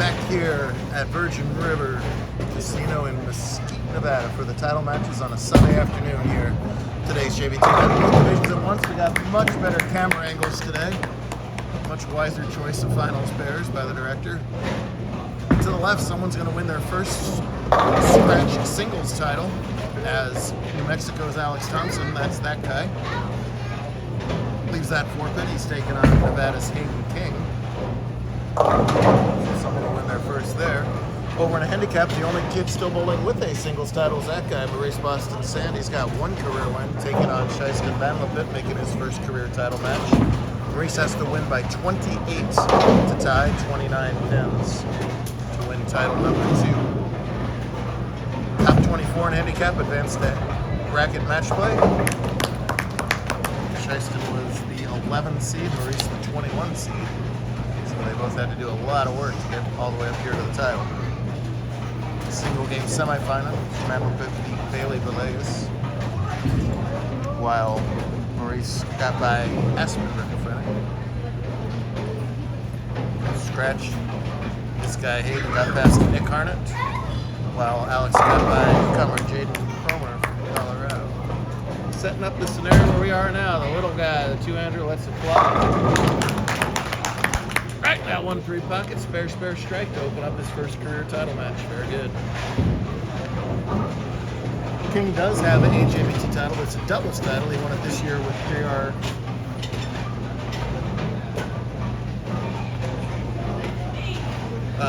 back here at Virgin River Casino in Mesquite, Nevada for the title matches on a Sunday afternoon here. Today's JBT both divisions at once. We got much better camera angles today. Much wiser choice of finals pairs by the director. To the left, someone's going to win their first scratch singles title as New Mexico's Alex Thompson. That's that guy. Leaves that forfeit. He's taking on Nevada's Hayden King. So someone will win their first there. Over in a handicap, the only kid still bowling with a singles title is that guy, Maurice Boston Sand. He's got one career win, taking on Shieston Van Lippitt, making his first career title match. Maurice has to win by 28 to tie 29 pins to win title number 2. Top 24 in handicap advanced to bracket match play. Shieston was the 11 seed, Maurice the 21 seed. So they both had to do a lot of work to get all the way up here to the title. Single game semifinal, Van Lippitt beat Bailey Villegas, while Maurice got by Aspen Rickenfennig. Scratch. This guy Hayden got past Nick Harnett, while Alex got by newcomer Jaden Cromer from Colorado. Setting up the scenario where we are now. The little guy, the two-hander, lets it fly. Right, that 1-3 pocket, spare strike to open up his first career title match. Very good. King does have an JBT title, but it's a doubles title. He won it this year with JR.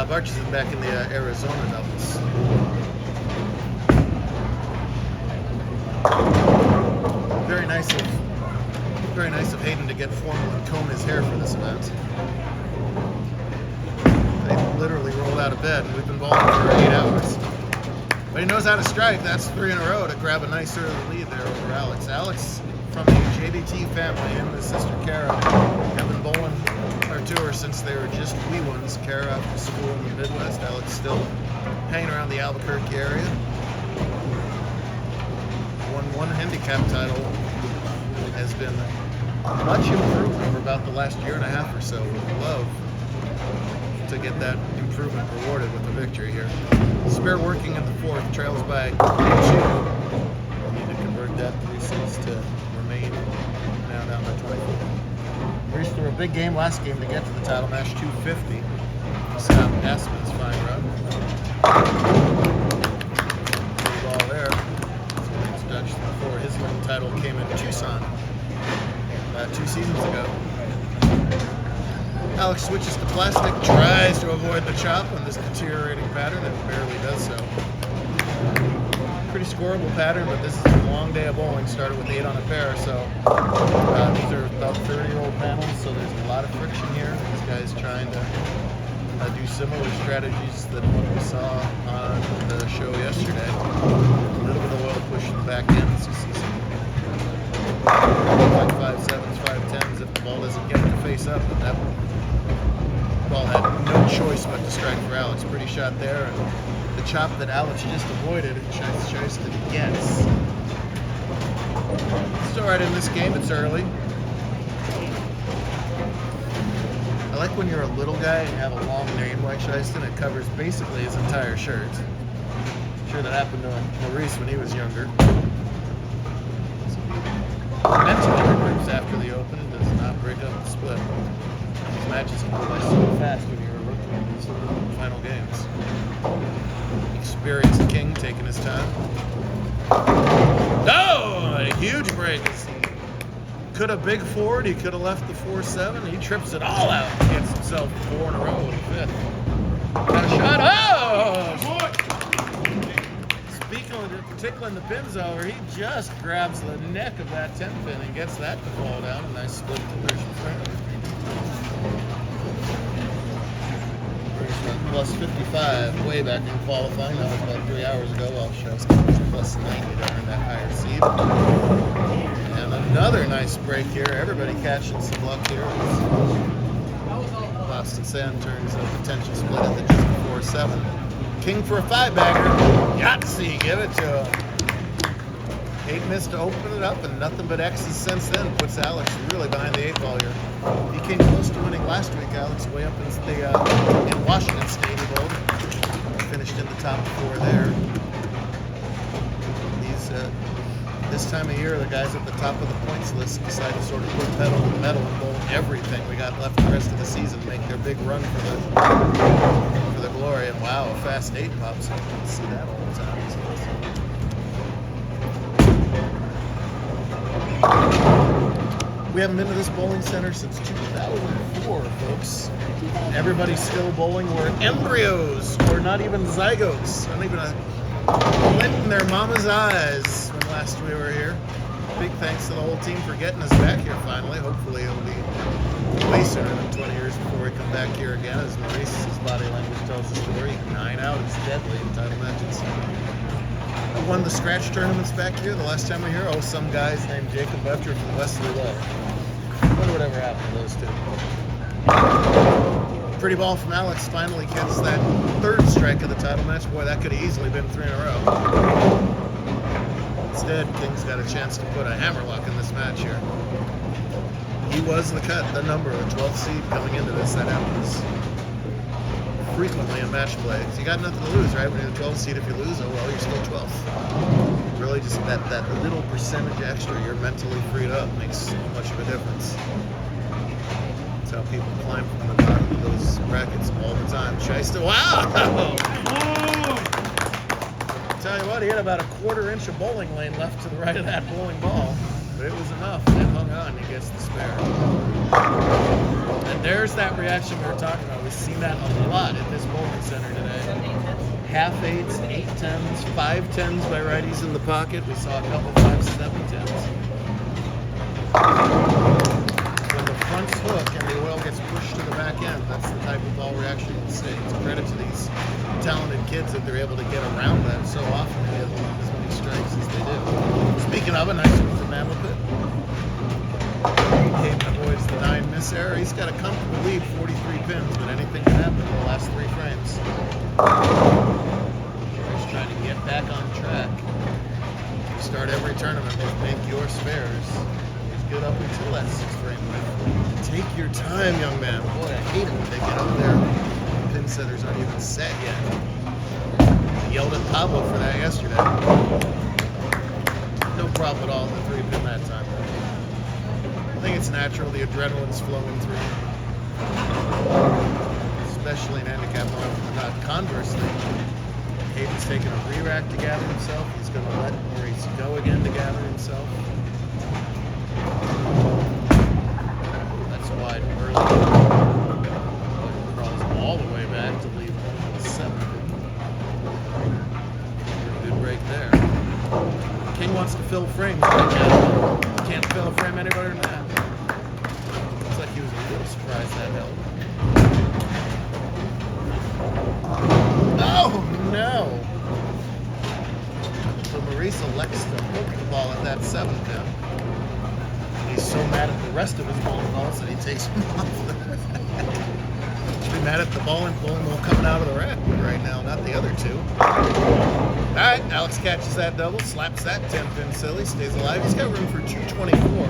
Barches is back in the Arizona doubles. Very nice of Hayden to get formal and comb his hair for this event. They literally rolled out of bed, and we've been bowling for 8 hours. But he knows how to strike. That's 3 in a row to grab a nice early lead there over Alex. Alex, from the JBT family, and his sister Kara have been bowling our tour since they were just wee ones. Kara after school in the Midwest. Alex still hanging around the Albuquerque area. Won 1 handicap title. Has been much improved over about the last year and a half or so. Would love to get that improvement rewarded with a victory here. Spare working in the 4th, trails by 2. We'll need to convert that 3-6 to remain now down by 24. Maurice threw a big game last game to get to the title match, 250. Stopped Aspen's fine run. Ball there. It's Dutch before his long title came in Tucson 2 seasons ago. Alex switches to plastic, tries to avoid the chop on this deteriorating pattern, and barely does so. Pretty scoreable pattern, but this is a long day of bowling. Started with 8 on a pair, so these are about 30-year-old panels, so there's a lot of friction here. These guys trying to do similar strategies that what we saw on the show yesterday. A little bit of oil push in the back ends. You see some 5.7s, 5.10s if the ball doesn't get it to face up, but that ball had no choice but to strike for Alex. Pretty shot there, and the chop that Alex just avoided, Shieston gets. Still right in this game, it's early. I like when you're a little guy and you have a long name like Shieston, it covers basically his entire shirt. I'm sure that happened to Maurice when he was younger. Mentally groups after the open and does not break up the split. These matches go by so fast when you're looking at these final games. Experienced King taking his time. Oh, a huge break. Could have big forward. He could have left the 4-7. He trips it all out. Gets himself 4 in a row with a 5th. Got a shot. Oh! Speaking of tickling the pins over, he just grabs the neck of that 10 pin and gets that to fall down. A nice split conversion front. Plus 55 way back in qualifying. That was about 3 hours ago. While Shieston was plus 90 to earn that higher seed. And another nice break here. Everybody catching some luck here. Boston Sand turns a potential split into just a 4-7. King for a 5-bagger. Yahtzee, give it to him. Eight missed to open it up, and nothing but X's since then. Puts Alex really behind the eight ball here. He came close to winning last week, Alex, way up in Washington State. He bowled. Finished in the top four there. This time of year, the guys at the top of the points list decide to sort of put pedal to the metal and bowl everything we got left the rest of the season, make their big run for the glory. And wow, a fast eight pops in. You can see that all the time. We haven't been to this bowling center since 2004, folks. Everybody's still bowling. We're embryos. We're not even zygotes. Not even a glint in their mama's eyes when last we were here. Big thanks to the whole team for getting us back here finally. Hopefully it'll be way sooner than 20 years before we come back here again. As Maurice's body language tells the story, 9 out is deadly in title matches. I won the scratch tournaments back here the last time we were here. Oh, some guys named Jacob Butcher from Wesley Low. I wonder whatever happened to those two. Pretty ball from Alex finally gets that third strike of the title match. Boy, that could have easily been 3 in a row. Instead, King's got a chance to put a hammerlock in this match here. He was the number, the 12th seed coming into this. That happens frequently in match play. So you got nothing to lose, right? When you're the 12th seed, if you lose, oh well, you're still 12th. Really, just that little percentage extra, you're mentally freed up, makes so much of a difference. That's how people climb from the bottom of those brackets all the time. Shiesta, wow! Tell you what, he had about a 1/4 inch of bowling lane left to the right of that bowling ball, but it was enough. It hung on. He gets the spare. And there's that reaction we were talking about. We've seen that a lot at this bowling center today. Half 8s, 8 10s, 5 10s by righties in the pocket. We saw a couple 5 7 10s. When the front's hook and the oil gets pushed to the back end, that's the type of ball reaction you'll see. It's a credit to these talented kids that they're able to get around that so often and get as many strikes as they do. Speaking of, a nice one from Hamilton. Caden avoids the 9 miss error. He's got a comfortable lead, 43 pins, but anything can happen in the last 3 frames. He's trying to get back on track. Start every tournament with make your spares. He's good up until that 6th frame. Take your time, young man. Boy, I hate it when they get up there. The pin setters aren't even set yet. I yelled at Pablo for that yesterday. No problem at all in the 3 pin that time. I think it's natural, the adrenaline's flowing through. Especially in handicap mode. Conversely, Hayden's taking a re-rack to gather himself. He's going to let Maurice go again to gather himself. That's wide early. Crawls all the way back to leave home with 7. Good break there. King wants to fill frames right now. Can't fill a frame any better than that. Looks like he was a little surprised that held. Oh no! So Maurice elects to hook the ball at that 7 pin. He's so mad at the rest of his bowling balls that he takes them off. He's mad at the bowling ball coming out of the rack right now, not the other 2. Alright, Alex catches that double, slaps that 10 pin silly, stays alive. He's got room for 224.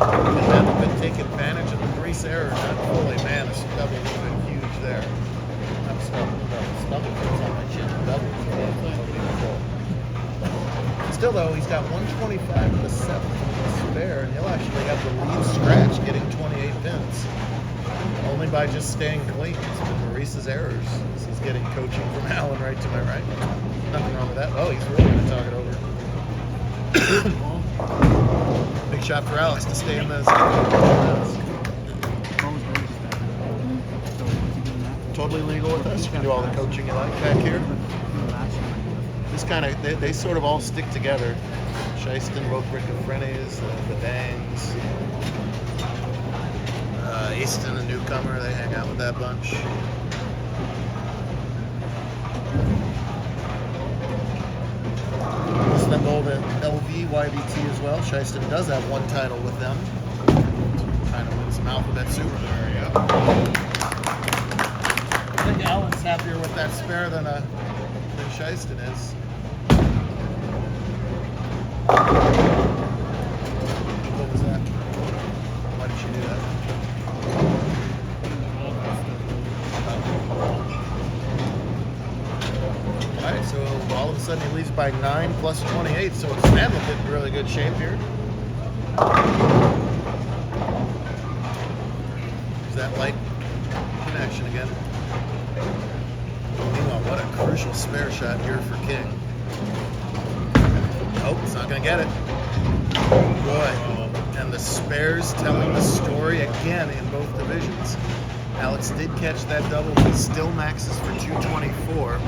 And Hamilton take advantage of the Maurice error. Not fully, man, this double would have been huge there. I'm stubble goes on my chin. Double. Still though, he's got 125 with a 7 spare, and he'll actually have the lead scratch getting 28 pins. Only by just staying clean. It's been Maurice's errors. So he's getting coaching from Alan right to my right. Nothing wrong with that. Oh, he's really going to talk it over. Big shot for Alex to stay in this. Totally legal with us. You can do all the coaching you like back here. This kind of, they sort of all stick together. Shieston, both Rick and Frenes, the Dangs. Easton, a newcomer, they hang out with that bunch. Most of them bowl the LV YBT as well. Shieston does have 1 title with them. Trying to win some alphabet soup. There you go. I think Alan's happier with that spare than Shieston is. What was that? Why did she do that? Alright, so all of a sudden he leads by 9 plus 28, so it's Mammoth in really good shape here. Is that light in action again? Meanwhile, what a crucial spare shot here for King. Nope, it's not going to get it. Boy, and the spares telling the story again in both divisions. Alex did catch that double. He still maxes for 224.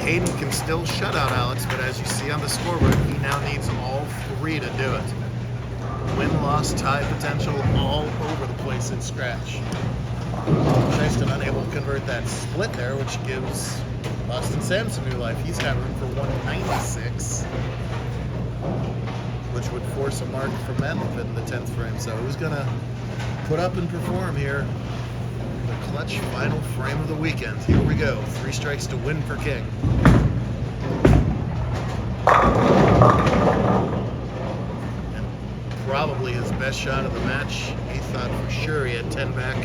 Hayden can still shut out Alex, but as you see on the scoreboard, he now needs all three to do it. Win-loss tie potential all over the place in scratch. Tristan unable to convert that split there, which gives Boston Samson new life. He's got room for 196, which would force a mark for Manlip in the 10th frame. So who's going to put up and perform here? The clutch final frame of the weekend. Here we go. 3 strikes to win for King. And probably his best shot of the match. He thought for sure he had 10 back.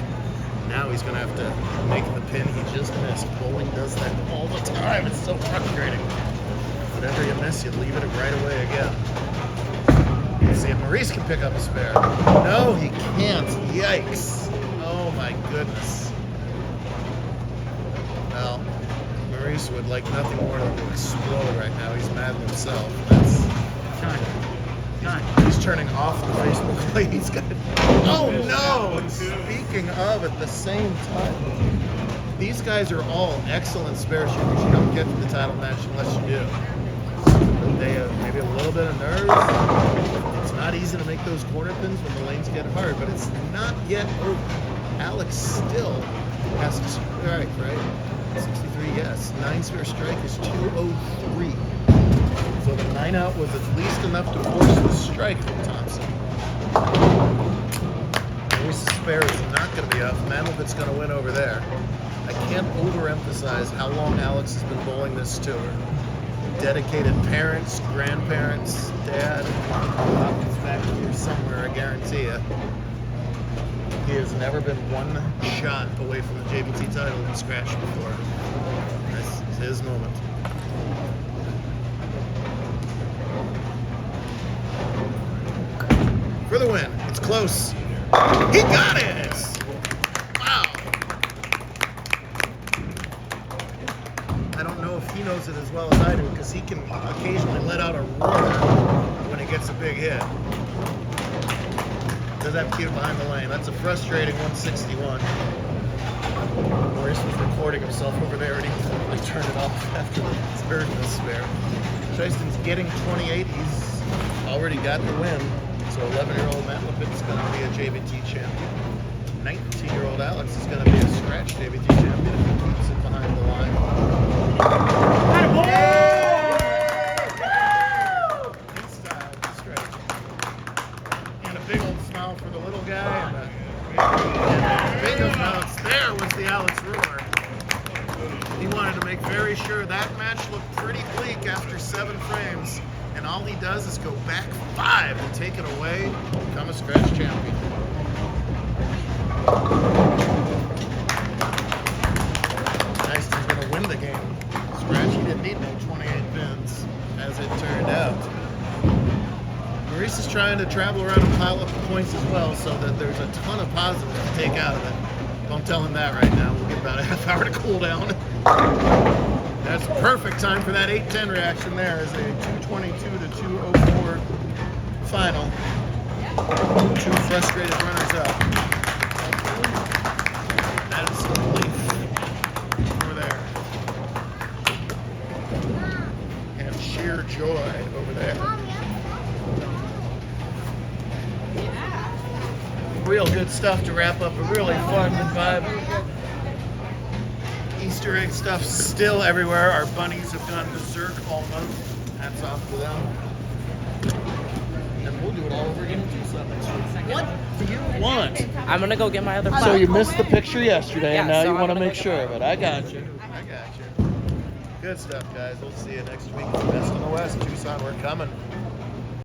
Now he's going to have to make the pin he just missed. Bowling does that all the time. It's so frustrating. Whatever you miss, you leave it right away again. Let's see if Maurice can pick up a spare. No, he can't. Yikes. Oh my goodness. Well, Maurice would like nothing more than to explode right now. He's mad at himself. That's He's turning off the Facebook play. He's got. Oh no! And speaking of, at the same time, these guys are all excellent spare shooters. You don't get to the title match unless you do. They have maybe a little bit of nerves. It's not easy to make those corner pins when the lanes get hard, but it's not yet over. Alex still has to strike, right? 63, yes. 9 spare strike is 203. So the 9 out was at least enough to force the strike from Thompson. Maurice's spare is not going to be up. Mandelvit's going to win over there. I can't overemphasize how long Alex has been bowling this tour. Dedicated parents, grandparents, dad, he's back here somewhere, I guarantee you. He has never been one shot away from the JBT title in scratch before. This is his moment. For the win. It's close. He got it! Wow. I don't know if he knows it as well as I do, because he can occasionally let out a roar when he gets a big hit. Does have to keep it behind the lane. That's a frustrating 161. Maurice was recording himself over there, and he turned it off after the third of the spare. Tristan's getting 28. He's already got the win. So 11-year-old Matt Lippitt's going to be a JBT champion. 19-year-old Alex is going to be a scratch JBT champion if he keeps it behind the line. And a big old smile for the little guy. And the big announce there was the Alex roar. He wanted to make very sure that match looked pretty bleak after 7 frames. And all he does is go back 5 and take it away, become a scratch champion. Tyson's going to win the game. Scratch, he didn't need no 28 pins, as it turned out. Maurice is trying to travel around and pile up the points as well, so that there's a ton of positives to take out of it. Don't tell him that right now. We'll get about a half hour to cool down. That's a perfect time for that 8-10 reaction there as a 222 to 204 final. 2 frustrated runners up. That is some relief over there. And sheer joy over there. Real good stuff to wrap up a really fun vibe. Easter egg stuff still everywhere. Our bunnies have gone berserk all month. Hats off to them. And we'll do it all over again in Tucson next week. What do you want? I'm gonna go get my other phone. So you missed the picture yesterday, and now so you want to I'm gonna make go sure get of it. I got you. I got you. Good stuff, guys. We'll see you next week. Best in the West, Tucson. We're coming.